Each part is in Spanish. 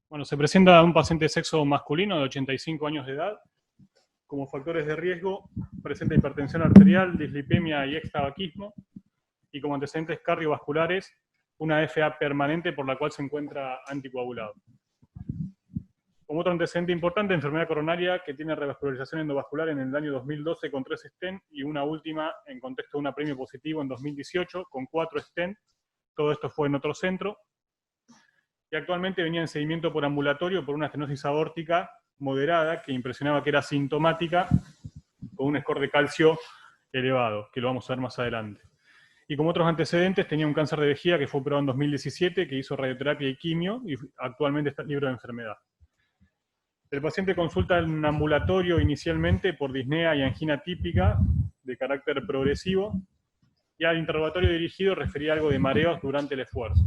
Bueno, se presenta un paciente de sexo masculino de 85 años de edad. Como factores de riesgo, presenta hipertensión arterial, dislipemia y extabaquismo. Y como antecedentes cardiovasculares, una FA permanente por la cual se encuentra anticoagulado. Como otro antecedente importante, enfermedad coronaria que tiene revascularización endovascular en el año 2012 con 3 stent y una última en contexto de un apremio positivo en 2018 con 4 stent. Todo esto fue en otro centro. Y actualmente venía en seguimiento por ambulatorio por una estenosis aórtica moderada que impresionaba que era sintomática con un score de calcio elevado, que lo vamos a ver más adelante. Y como otros antecedentes, tenía un cáncer de vejiga que fue operado en 2017, que hizo radioterapia y quimio, y actualmente está libre de enfermedad. El paciente consulta en ambulatorio inicialmente por disnea y angina típica de carácter progresivo, y al interrogatorio dirigido refería algo de mareos durante el esfuerzo.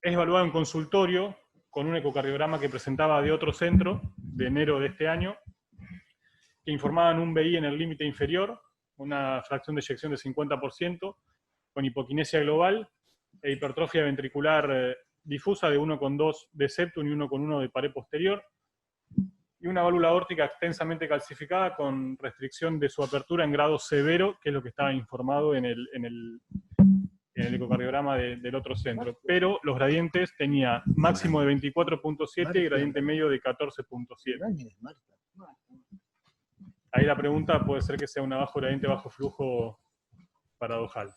Es evaluado en consultorio con un ecocardiograma que presentaba de otro centro, de enero de este año, que informaban un BI en el límite inferior, una fracción de eyección de 50%, con hipoquinesia global e hipertrofia ventricular difusa de 1,2 de septum y 1,1 de pared posterior, y una válvula aórtica extensamente calcificada con restricción de su apertura en grado severo, que es lo que estaba informado en el ecocardiograma del otro centro. Pero los gradientes tenía máximo de 24.7 y gradiente medio de 14.7. Ahí la pregunta puede ser que sea una bajo gradiente, bajo flujo paradojal.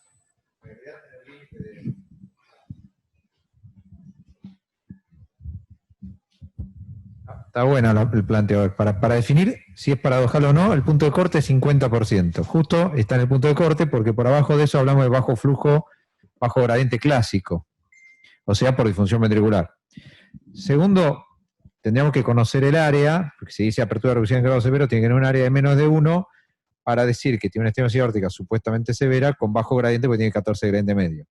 Está bueno el planteo. Para definir si es paradojal o no, el punto de corte es 50%. Justo está en el punto de corte porque por abajo de eso hablamos de bajo flujo, bajo gradiente clásico. O sea, por disfunción ventricular. Segundo, tendríamos que conocer el área, porque si dice apertura de reducción en grado severo, tiene que tener un área de menos de 1 para decir que tiene una estenosis aórtica supuestamente severa con bajo gradiente porque tiene 14 de gradiente medio.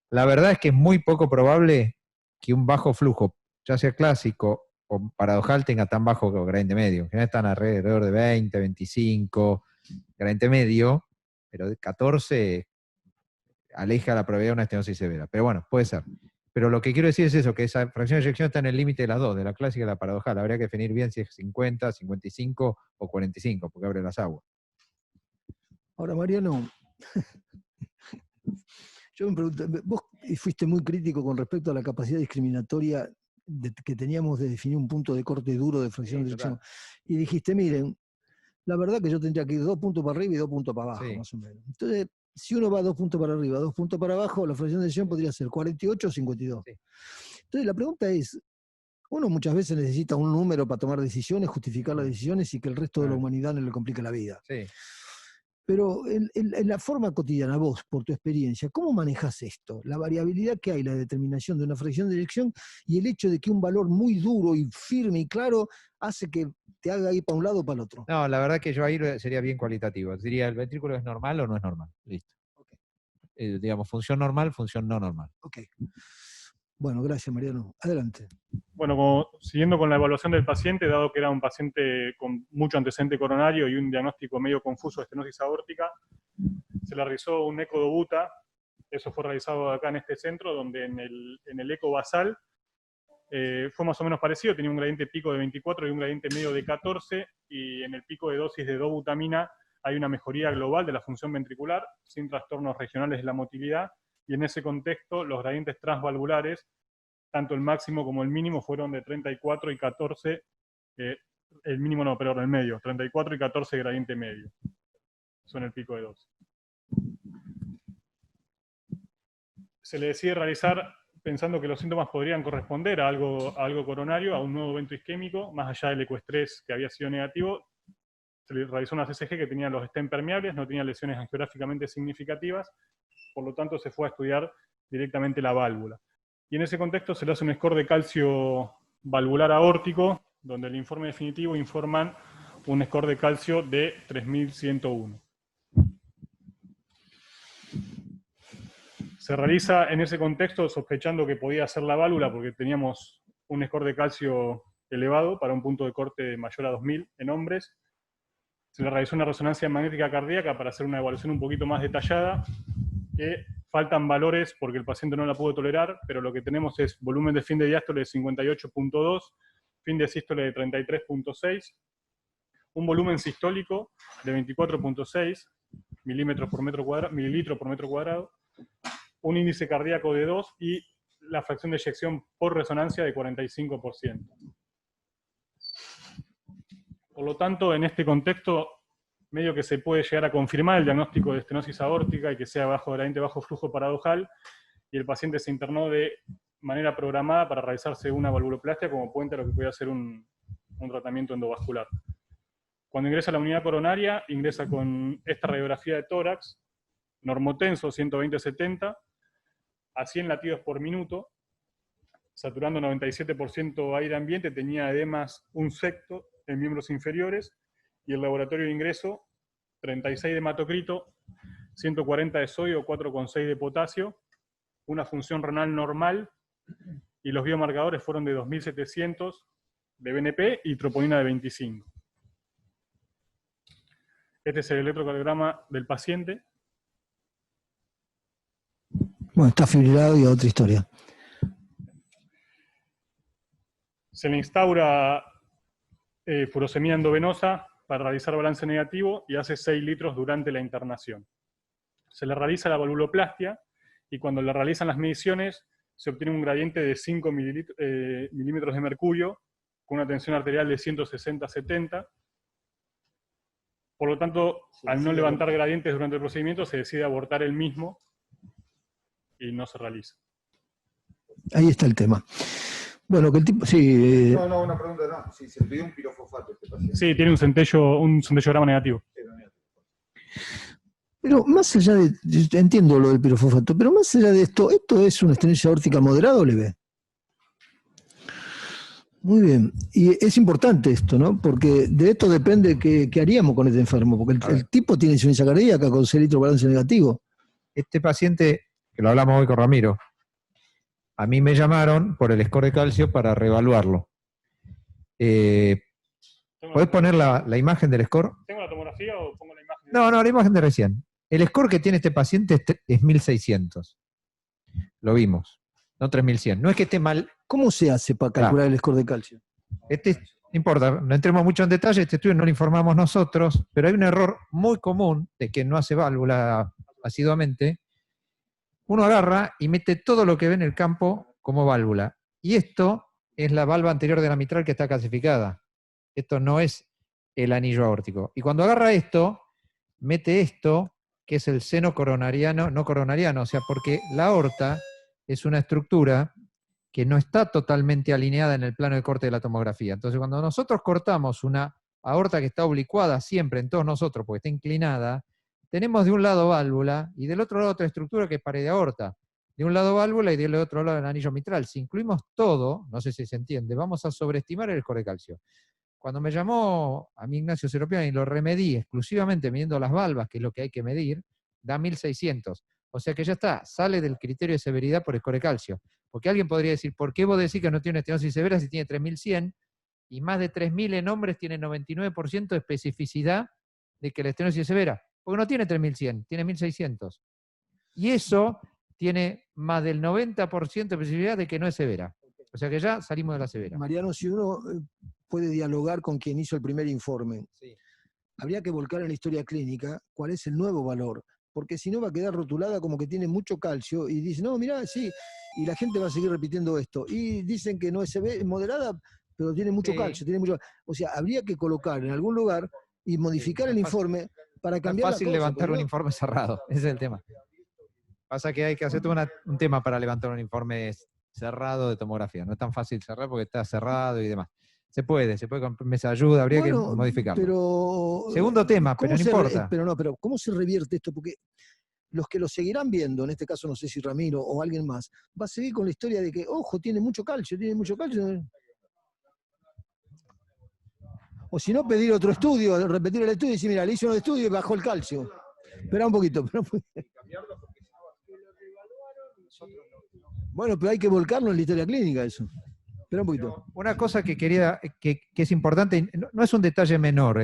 La verdad es que es muy poco probable que un bajo flujo, ya sea clásico o paradojal, tenga tan bajo gradiente medio. En general están alrededor de 20, 25 gradiente medio, pero de 14 aleja la probabilidad de una estenosis severa. Pero bueno, puede ser. Pero lo que quiero decir es eso, que esa fracción de eyección está en el límite de las dos, de la clásica y la paradojal. Habría que definir bien si es 50, 55 o 45, porque abre las aguas. Ahora, Mariano, yo me pregunto, vos fuiste muy crítico con respecto a la capacidad discriminatoria que teníamos de definir un punto de corte duro de fracción de eyección. Y dijiste, miren, la verdad que yo tendría que ir 2 puntos para arriba y 2 puntos para abajo, más o menos. Entonces, si uno va 2 puntos para arriba, 2 puntos para abajo, la fracción de eyección podría ser 48 o 52. Entonces, la pregunta es, uno muchas veces necesita un número para tomar decisiones, justificar las decisiones y que el resto de la humanidad no le complique la vida. Pero en la forma cotidiana, vos, por tu experiencia, ¿cómo manejas esto? La variabilidad que hay, la determinación de una fracción de eyección y el hecho de que un valor muy duro y firme y claro hace que te haga ir para un lado o para el otro. No, la verdad que yo ahí sería bien cualitativo. Diría, ¿el ventrículo es normal o no es normal? Listo. Digamos, función normal, función no normal. Ok. Bueno, gracias, Mariano. Adelante. Bueno, siguiendo con la evaluación del paciente, dado que era un paciente con mucho antecedente coronario y un diagnóstico medio confuso de estenosis aórtica, se le realizó un eco dobuta. Eso fue realizado acá en este centro, donde en el eco basal fue más o menos parecido, tenía un gradiente pico de 24 y un gradiente medio de 14, y en el pico de dosis de dobutamina hay una mejoría global de la función ventricular, sin trastornos regionales de la motilidad, y en ese contexto los gradientes transvalvulares, tanto el máximo como el mínimo, fueron de 34 y 14, el mínimo no, pero el medio, 34 y 14 gradiente medio, son el pico de dosis. Se le decide realizar pensando que los síntomas podrían corresponder a algo coronario, a un nuevo evento isquémico, más allá del ecoestrés que había sido negativo. Se le realizó una CCG que tenía los stent permeables, no tenía lesiones angiográficamente significativas, por lo tanto se fue a estudiar directamente la válvula. Y en ese contexto se le hace un score de calcio valvular aórtico, donde el informe definitivo informan un score de calcio de 3101. Se realiza en ese contexto sospechando que podía ser la válvula porque teníamos un score de calcio elevado para un punto de corte mayor a 2000 en hombres. Se le realizó una resonancia magnética cardíaca para hacer una evaluación un poquito más detallada, que faltan valores porque el paciente no la pudo tolerar, pero lo que tenemos es volumen de fin de diástole de 58.2, fin de sístole de 33.6, un volumen sistólico de 24.6 mililitros por metro cuadrado, un índice cardíaco de 2 y la fracción de eyección por resonancia de 45%. Por lo tanto, en este contexto, medio que se puede llegar a confirmar el diagnóstico de estenosis aórtica y que sea bajo gradiente bajo flujo paradojal, y el paciente se internó de manera programada para realizarse una valvuloplastia como puente a lo que puede ser un tratamiento endovascular. Cuando ingresa a la unidad coronaria, ingresa con esta radiografía de tórax, normotenso 120-70, a 100 latidos por minuto, saturando 97% aire ambiente, tenía edemas un secto en miembros inferiores, y el laboratorio de ingreso, 36 de hematocrito, 140 de sodio, 4,6 de potasio, una función renal normal, y los biomarcadores fueron de 2700 de BNP y troponina de 25. Este es el electrocardiograma del paciente. Bueno, está fibrilado y otra historia. Se le instaura furosemía endovenosa para realizar balance negativo y hace 6 litros durante la internación. Se le realiza la valvuloplastia y cuando le realizan las mediciones se obtiene un gradiente de 5 milímetros de mercurio con una tensión arterial de 160-70. Por lo tanto, al no levantar gradientes durante el procedimiento, se decide abortar el mismo y no se realiza. Ahí está el tema. Bueno, que el tipo, sí. No, una pregunta no. Si se le pidió un pirofosfato a este paciente. Sí, tiene un centellograma negativo. Pero más allá de, yo entiendo lo del pirofosfato, pero más allá de esto es una estenosis aórtica moderada o leve. Muy bien. Y es importante esto, ¿no? Porque de esto depende qué haríamos con este enfermo, porque el tipo tiene insuficiencia cardíaca con 6 litros de balance negativo. Este paciente, que lo hablamos hoy con Ramiro, a mí me llamaron por el score de calcio para reevaluarlo. ¿Podés poner la imagen del score? ¿Tengo la tomografía o pongo la imagen? No, la imagen de recién. El score que tiene este paciente es 1600. Lo vimos, no 3100. No es que esté mal. ¿Cómo se hace para calcular el score de calcio? No importa, no entremos mucho en detalle, este estudio no lo informamos nosotros, pero hay un error muy común de quien no hace válvula asiduamente. Uno agarra y mete todo lo que ve en el campo como válvula. Y esto es la valva anterior de la mitral que está calcificada. Esto no es el anillo aórtico. Y cuando agarra esto, mete esto, que es el seno coronariano, no coronariano, o sea, porque la aorta es una estructura que no está totalmente alineada en el plano de corte de la tomografía. Entonces, cuando nosotros cortamos una aorta que está oblicuada siempre en todos nosotros, porque está inclinada, tenemos de un lado válvula y del otro lado otra estructura que es pared de aorta. De un lado válvula y del otro lado el anillo mitral. Si incluimos todo, no sé si se entiende, vamos a sobreestimar el score de calcio. Cuando me llamó a mí Ignacio Seropian y lo remedí exclusivamente midiendo las valvas, que es lo que hay que medir, da 1600. O sea que ya está, sale del criterio de severidad por score de calcio. Porque alguien podría decir, ¿por qué vos decís que no tiene una estenosis severa si tiene 3100 y más de 3000 en hombres tiene 99% de especificidad de que la estenosis es severa? Porque no tiene 3100, tiene 1600. Y eso tiene más del 90% de especificidad de que no es severa. O sea que ya salimos de la severa. Mariano, si uno puede dialogar con quien hizo el primer informe, Sí. habría que volcar en la historia clínica cuál es el nuevo valor, porque si no va a quedar rotulada como que tiene mucho calcio y dice, no, mirá, sí, y la gente va a seguir repitiendo esto. Y dicen que no es moderada, pero tiene mucho calcio, tiene mucho. O sea, habría que colocar en algún lugar y modificar el informe para cambiar. Es fácil levantar un informe cerrado, ese es el tema. Pasa que hay que hacer todo un tema para levantar un informe cerrado de tomografía. No es tan fácil cerrar porque está cerrado y demás. Se puede con mesa de ayuda, habría que modificarlo. Pero, segundo tema, pero no importa. Pero ¿cómo se revierte esto? Porque los que lo seguirán viendo, en este caso no sé si Ramiro o alguien más, va a seguir con la historia de que, ojo, tiene mucho calcio. O si no, pedir otro estudio, repetir el estudio y decir, mira, le hice un estudio y bajó el calcio. Espera un poquito. Bueno, pero hay que volcarlo en la historia clínica eso. Espera un poquito. Una cosa que quería, que es importante, no es un detalle menor,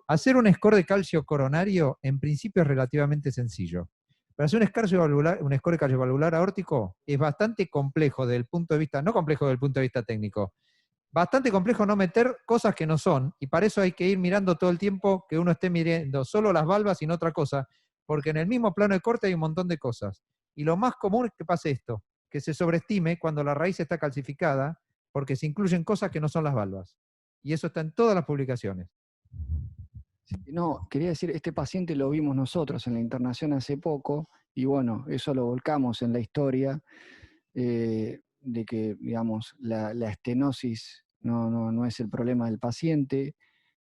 Hacer un score de calcio coronario en principio es relativamente sencillo. Para hacer un score cardiovascular aórtico es bastante complejo desde el punto de vista, no complejo desde el punto de vista técnico, bastante complejo no meter cosas que no son, y para eso hay que ir mirando todo el tiempo que uno esté mirando solo las valvas y no otra cosa, porque en el mismo plano de corte hay un montón de cosas. Y lo más común es que pase esto, que se sobreestime cuando la raíz está calcificada, porque se incluyen cosas que no son las valvas. Y eso está en todas las publicaciones. No, quería decir, este paciente lo vimos nosotros en la internación hace poco, y bueno, eso lo volcamos en la historia, de que, digamos, la estenosis no es el problema del paciente.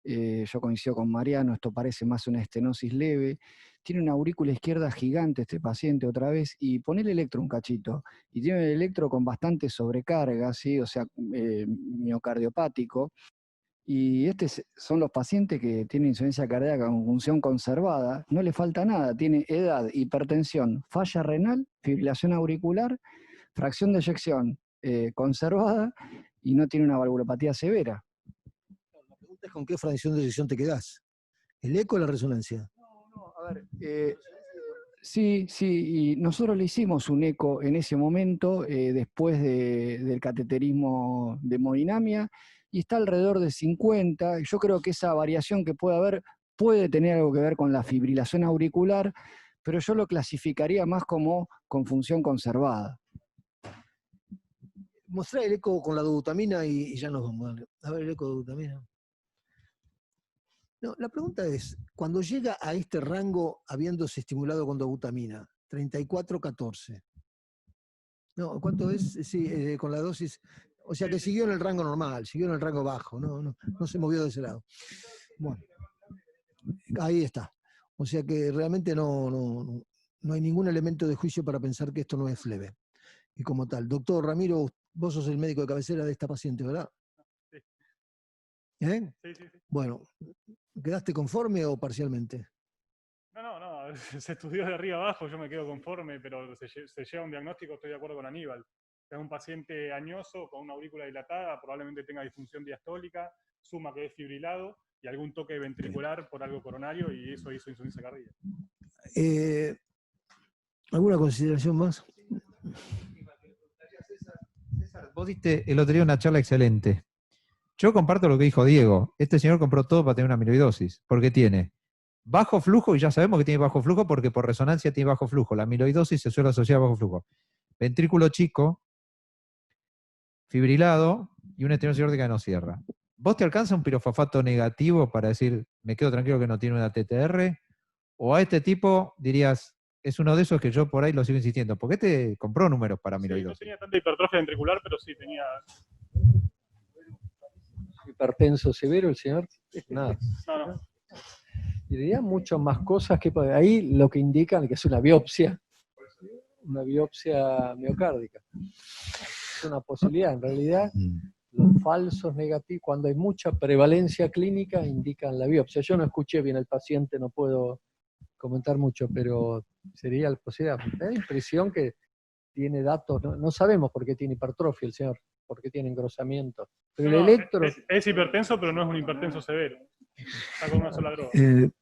Yo coincido con Mariano, esto parece más una estenosis leve. Tiene una aurícula izquierda gigante este paciente otra vez, y pone el electro un cachito, y tiene el electro con bastante sobrecarga, ¿sí? O sea, miocardiopático. Y son los pacientes que tienen insuficiencia cardíaca con función conservada, no le falta nada, tiene edad, hipertensión, falla renal, fibrilación auricular, fracción de eyección conservada, y no tiene una valvulopatía severa. La pregunta es con qué fracción de eyección te quedás. ¿El eco o la resonancia? No, a ver, sí, y nosotros le hicimos un eco en ese momento, después del cateterismo de hemodinamia, y está alrededor de 50. Yo creo que esa variación que puede haber puede tener algo que ver con la fibrilación auricular, pero yo lo clasificaría más como con función conservada. Mostrá el eco con la dobutamina y ya nos vamos. Dale. A ver el eco de dobutamina. No, la pregunta es, cuando llega a este rango habiéndose estimulado con dobutamina, 34-14, no, ¿cuánto es? Sí, con la dosis, o sea que siguió en el rango normal, siguió en el rango bajo, no se movió de ese lado. Bueno, ahí está. O sea que realmente no hay ningún elemento de juicio para pensar que esto no es FLEBE. Y como tal, doctor Ramiro, vos sos el médico de cabecera de esta paciente, ¿verdad? Sí. ¿Eh? Sí. Bueno, ¿quedaste conforme o parcialmente? No, se estudió de arriba abajo, yo me quedo conforme, pero se lleva un diagnóstico, estoy de acuerdo con Aníbal. Es un paciente añoso con una aurícula dilatada, probablemente tenga disfunción diastólica, suma que es fibrilado y algún toque ventricular por algo coronario, y eso hizo insuficiencia cardíaca. ¿Alguna consideración más? César, vos diste el otro día una charla excelente. Yo comparto lo que dijo Diego. Este señor compró todo para tener una amiloidosis, porque tiene bajo flujo, y ya sabemos que tiene bajo flujo porque por resonancia tiene bajo flujo. La amiloidosis se suele asociar a bajo flujo. Ventrículo chico, fibrilado y una estenosis aórtica que no cierra. ¿Vos te alcanza un pirofosfato negativo para decir, me quedo tranquilo que no tiene una TTR? ¿O a este tipo dirías, es uno de esos que yo por ahí lo sigo insistiendo? Porque este compró números para amiloidosis. Sí, no tenía tanta hipertrofia ventricular, pero sí tenía... Hipertenso severo el señor, nada. No. Y diría muchas más cosas que ahí lo que indican que es una biopsia miocárdica. Es una posibilidad, en realidad los falsos negativos, cuando hay mucha prevalencia clínica, indican la biopsia. Yo no escuché bien al paciente, no puedo comentar mucho, pero sería la posibilidad. Me da la impresión que tiene datos, no sabemos por qué tiene hipertrofia el señor, por qué tiene engrosamiento. Pero el electro... Es hipertenso, pero no es un hipertenso severo. Está con una sola droga. Bueno,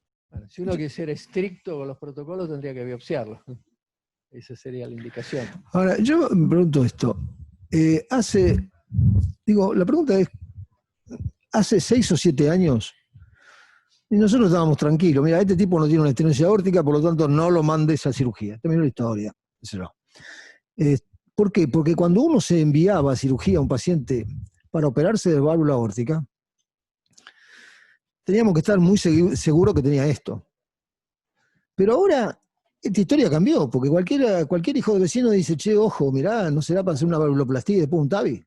si uno quiere ser estricto con los protocolos, tendría que biopsiarlo. Esa sería la indicación. Ahora, yo me pregunto esto. La pregunta es, hace 6 o 7 años, y nosotros estábamos tranquilos. Mira, este tipo no tiene una estenosis aórtica, por lo tanto no lo mandes a cirugía. Terminó la historia. ¿Por qué? Porque cuando uno se enviaba a cirugía a un paciente para operarse de válvula aórtica, teníamos que estar muy seguros que tenía esto. Pero ahora esta historia cambió, porque cualquier hijo de vecino dice, che, ojo, mirá, ¿no será para hacer una valvuloplastía y después un TAVI?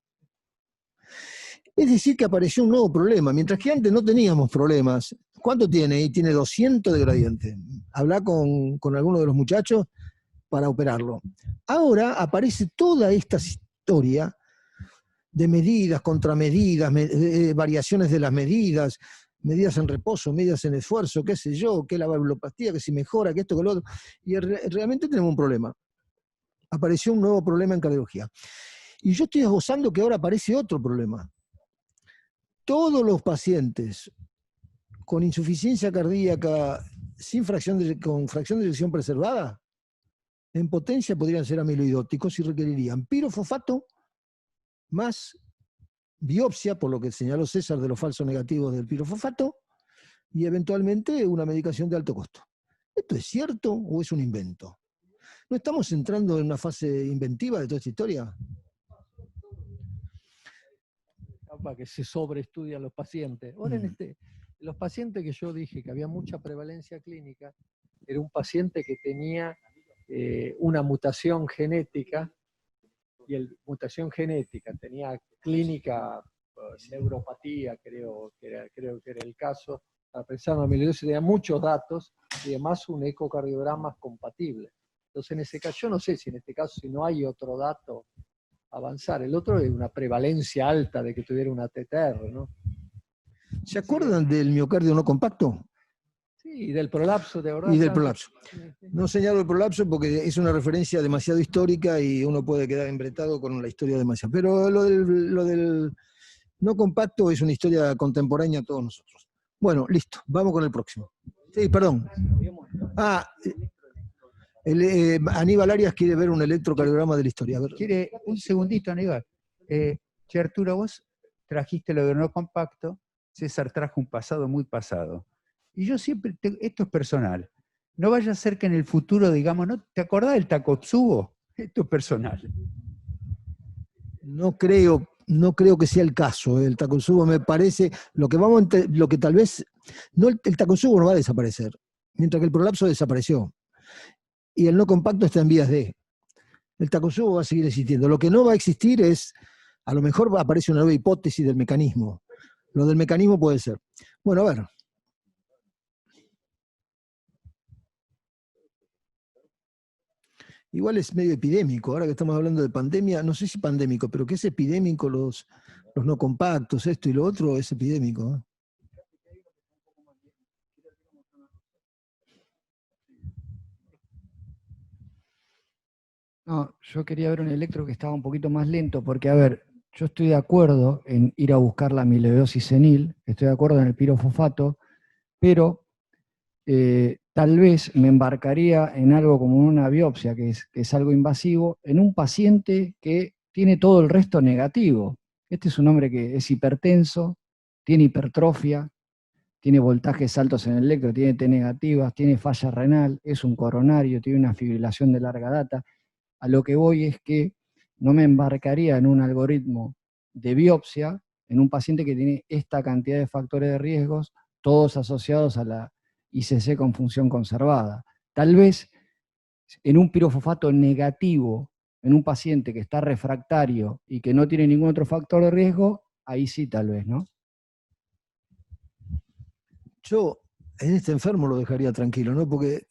Es decir, que apareció un nuevo problema, mientras que antes no teníamos problemas. ¿Cuánto tiene? Y tiene 200 de gradiente. Habla con alguno de los muchachos para operarlo. Ahora aparece toda esta historia de medidas, contramedidas, variaciones de las medidas en reposo, medidas en esfuerzo, qué sé yo, que la valvuloplastía, que si mejora, que esto, que lo otro. Y realmente tenemos un problema. Apareció un nuevo problema en cardiología. Y yo estoy esbozando que ahora aparece otro problema. Todos los pacientes con insuficiencia cardíaca con fracción de eyección preservada En potencia podrían ser amiloidóticos y requerirían pirofosfato más biopsia, por lo que señaló César de los falsos negativos del pirofosfato, y eventualmente una medicación de alto costo. ¿Esto es cierto o es un invento? ¿No estamos entrando en una fase inventiva de toda esta historia? Para que se sobreestudian los pacientes. Ahora, los pacientes que yo dije que había mucha prevalencia clínica, era un paciente que tenía una mutación genética, y mutación genética tenía clínica, neuropatía, creo que era el caso, para pensar en amiloidosis tenía muchos datos y además un ecocardiograma compatible. Entonces, en ese caso, yo no sé si en este caso, si no hay otro dato, avanzar. El otro es una prevalencia alta de que tuviera una TTR, ¿no? ¿Se acuerdan del miocardio no compacto? Sí, y del prolapso, de verdad. Y del prolapso. No señalo el prolapso porque es una referencia demasiado histórica y uno puede quedar embretado con la historia demasiado. Pero lo del no compacto es una historia contemporánea a todos nosotros. Bueno, listo, vamos con el próximo. Sí, perdón. Aníbal Arias quiere ver un electrocardiograma de la historia. A ver. Quiere un segundito, Aníbal. Che, Arturo, vos trajiste lo de no compacto, César trajo un pasado muy pasado. Y yo siempre, esto es personal, no vaya a ser que en el futuro digamos, ¿no? ¿Te acordás del Takotsubo? Esto es personal. No creo que sea el caso. El Takotsubo me parece, lo que tal vez, no, el Takotsubo no va a desaparecer, mientras que el prolapso desapareció. Y el no compacto está en vías de. El Takotsubo va a seguir existiendo. Lo que no va a existir es, a lo mejor aparece una nueva hipótesis del mecanismo. Lo del mecanismo puede ser. Bueno, a ver. Igual es medio epidémico, ahora que estamos hablando de pandemia, no sé si pandémico, pero que es epidémico los no compactos, esto y lo otro, es epidémico, ¿eh? No, yo quería ver un electro que estaba un poquito más lento, porque, a ver, yo estoy de acuerdo en ir a buscar la amiloidosis senil, estoy de acuerdo en el pirofosfato, pero tal vez me embarcaría en algo como una biopsia, que es algo invasivo, en un paciente que tiene todo el resto negativo. Este es un hombre que es hipertenso, tiene hipertrofia, tiene voltajes altos en el electro, tiene T negativas, tiene falla renal, es un coronario, tiene una fibrilación de larga data. A lo que voy es que no me embarcaría en un algoritmo de biopsia en un paciente que tiene esta cantidad de factores de riesgos, todos asociados a la ICC con función conservada. Tal vez en un pirofosfato negativo, en un paciente que está refractario y que no tiene ningún otro factor de riesgo, ahí sí tal vez, ¿no? Yo en este enfermo lo dejaría tranquilo, ¿no? Porque,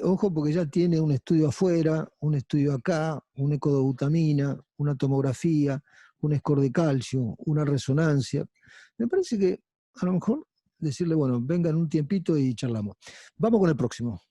ojo, porque ya tiene un estudio afuera, un estudio acá, un eco de butamina, una tomografía, un score de calcio, una resonancia. Me parece que a lo mejor decirle, bueno, vengan un tiempito y charlamos. Vamos con el próximo.